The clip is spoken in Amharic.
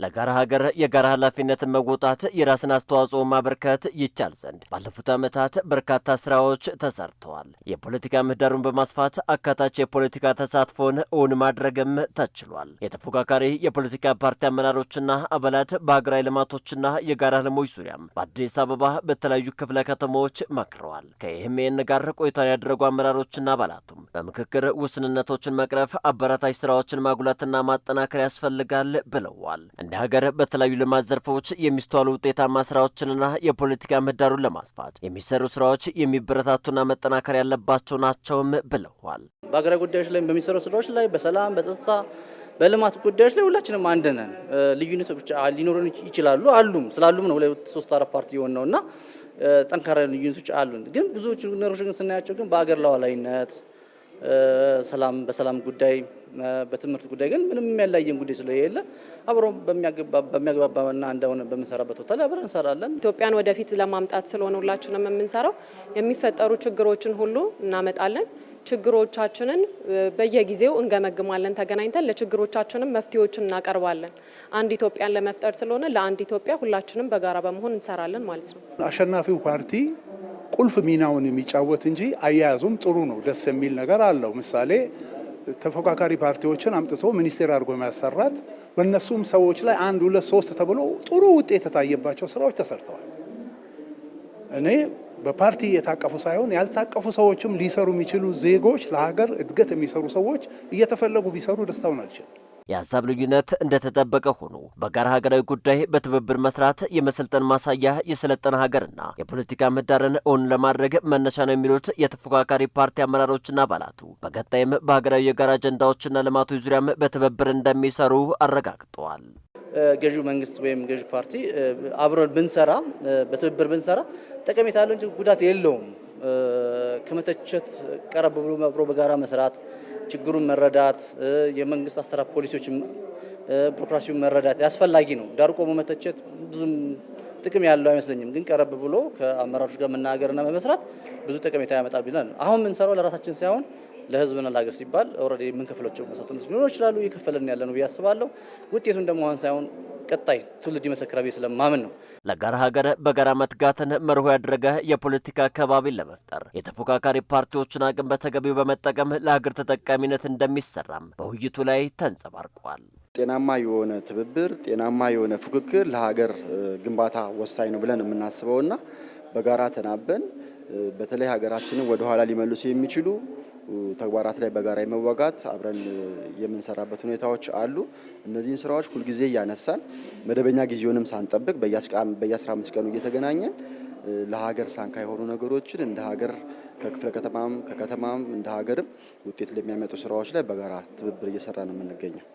ለጋራ ሀገር የጋራ ኃላፊነትን መወጣት የራስን አስተዋጽኦ ማበርከት ይቻል ዘንድ ባለፉት ዓመታት በርካታ ስራዎች ተሰርተዋል። የፖለቲካ ምህዳሩን በማስፋት አካታች የፖለቲካ ተሳትፎን እውን ማድረግም ተችሏል። የተፎካካሪ የፖለቲካ ፓርቲ አመራሮችና አባላት በሀገራዊ ልማቶችና የጋራ ህልሞች ዙሪያም በአዲስ አበባ በተለያዩ ክፍለ ከተሞች መክረዋል። ከኢህሜን ጋር ቆይታ ያደረጉ አመራሮችና አባላቱም በምክክር ውስንነቶችን መቅረፍ፣ አበራታች ስራዎችን ማጉላትና ማጠናከር ያስፈልጋል ብለዋል። እንደ ሀገር በተለያዩ ልማት ዘርፎች የሚስተዋሉ ውጤታማ ስራዎችንና የፖለቲካ ምህዳሩን ለማስፋት የሚሰሩ ስራዎች የሚበረታቱና መጠናከር ያለባቸው ናቸውም ብለዋል። በሀገራዊ ጉዳዮች ላይ በሚሰሩ ስራዎች ላይ በሰላም፣ በጸጥታ፣ በልማት ጉዳዮች ላይ ሁላችንም አንድ ነን። ልዩነቶች ሊኖሩን ይችላሉ አሉም ስላሉም ነው 2-3-4 ፓርቲ የሆነውና ጠንካራ ልዩነቶች አሉን። ግን ብዙዎቹ ነገሮች ግን ስናያቸው ግን በአገር ሉዓላዊነት ሰላም በሰላም ጉዳይ በትምህርት ጉዳይ ግን ምንም የሚያላየን ጉዳይ ስለሌለ አብሮ በሚያግባባና እንደሆነ በመሰራበት ቦታ ላይ አብረን እንሰራለን። ኢትዮጵያን ወደፊት ለማምጣት ስለሆነ ሁላችንም የምንሰራው የሚፈጠሩ ችግሮችን ሁሉ እናመጣለን። ችግሮቻችንን በየጊዜው እንገመግማለን። ተገናኝተን ለችግሮቻችንም መፍትሄዎችን እናቀርባለን። አንድ ኢትዮጵያን ለመፍጠር ስለሆነ ለአንድ ኢትዮጵያ ሁላችንም በጋራ በመሆን እንሰራለን ማለት ነው። አሸናፊው ፓርቲ ቁልፍ ሚናውን የሚጫወት እንጂ አያያዙም ጥሩ ነው፣ ደስ የሚል ነገር አለው። ምሳሌ ተፎካካሪ ፓርቲዎችን አምጥቶ ሚኒስቴር አድርጎ የሚያሰራት በእነሱም ሰዎች ላይ 1 2 3 ተብሎ ጥሩ ውጤት የታየባቸው ስራዎች ተሰርተዋል። እኔ በፓርቲ የታቀፉ ሳይሆን ያልታቀፉ ሰዎችም ሊሰሩ የሚችሉ ዜጎች ለሀገር እድገት የሚሰሩ ሰዎች እየተፈለጉ ቢሰሩ ደስታውን አልችልም። የሀሳብ ልዩነት እንደተጠበቀ ሆኖ በጋራ ሀገራዊ ጉዳይ በትብብር መስራት የመሰልጠን ማሳያ የሰለጠነ ሀገርና የፖለቲካ ምህዳርን እውን ለማድረግ መነሻ ነው የሚሉት የተፎካካሪ ፓርቲ አመራሮችና አባላቱ በቀጣይም በሀገራዊ የጋራ አጀንዳዎችና ልማቶች ዙሪያም በትብብር እንደሚሰሩ አረጋግጠዋል። ገዢው መንግስት ወይም ገዢው ፓርቲ አብረን ብንሰራ በትብብር ብንሰራ ጠቀሜታ አለው እንጂ ጉዳት የለውም። ከመተቸት ቀረብ ብሎ አብሮ በጋራ መስራት፣ ችግሩን መረዳት፣ የመንግስት አሰራር ፖሊሲዎችን ቢሮክራሲውን መረዳት ያስፈልጋጊ ነው። ዳር ቆሞ መተቸት ብዙም ጥቅም ያለው አይመስለኝም። ግን ቀረብ ብሎ ከአመራሮች ጋር መናገርና መመስራት ብዙ ጠቀሜታ ያመጣል ብለን አሁን የምንሰራው ለራሳችን ሳይሆን ለህዝብና ለሀገር ሲባል ኦልሬዲ የምንከፍላቸው መስዋዕትነቶች ሊኖሩ ይችላሉ። እየከፈልን ያለ ነው ብዬ አስባለሁ። ውጤቱን ደግሞ አሁን ሳይሆን ቀጣይ ትውልድ ይመሰክራል ብዬ ስለማምን ነው። ለጋራ ሀገር በጋራ መትጋትን መርሆ ያደረገ የፖለቲካ አካባቢን ለመፍጠር የተፎካካሪ ፓርቲዎችን አቅም በተገቢው በመጠቀም ለሀገር ተጠቃሚነት እንደሚሰራም በውይይቱ ላይ ተንጸባርቋል። ጤናማ የሆነ ትብብር፣ ጤናማ የሆነ ፉክክር ለሀገር ግንባታ ወሳኝ ነው ብለን የምናስበውና በጋራ ተናበን በተለይ ሀገራችንን ወደ ኋላ ሊመልሱ የሚችሉ ተግባራት ላይ በጋራ የመዋጋት አብረን የምንሰራበት ሁኔታዎች አሉ። እነዚህን ስራዎች ሁልጊዜ እያነሳን መደበኛ ጊዜውንም ሳንጠብቅ በየ15 ቀኑ እየተገናኘን ለሀገር ሳንካ የሆኑ ነገሮችን እንደ ሀገር ከክፍለ ከተማም ከከተማም እንደ ሀገርም ውጤት ለሚያመጡ ስራዎች ላይ በጋራ ትብብር እየሰራ ነው የምንገኘው።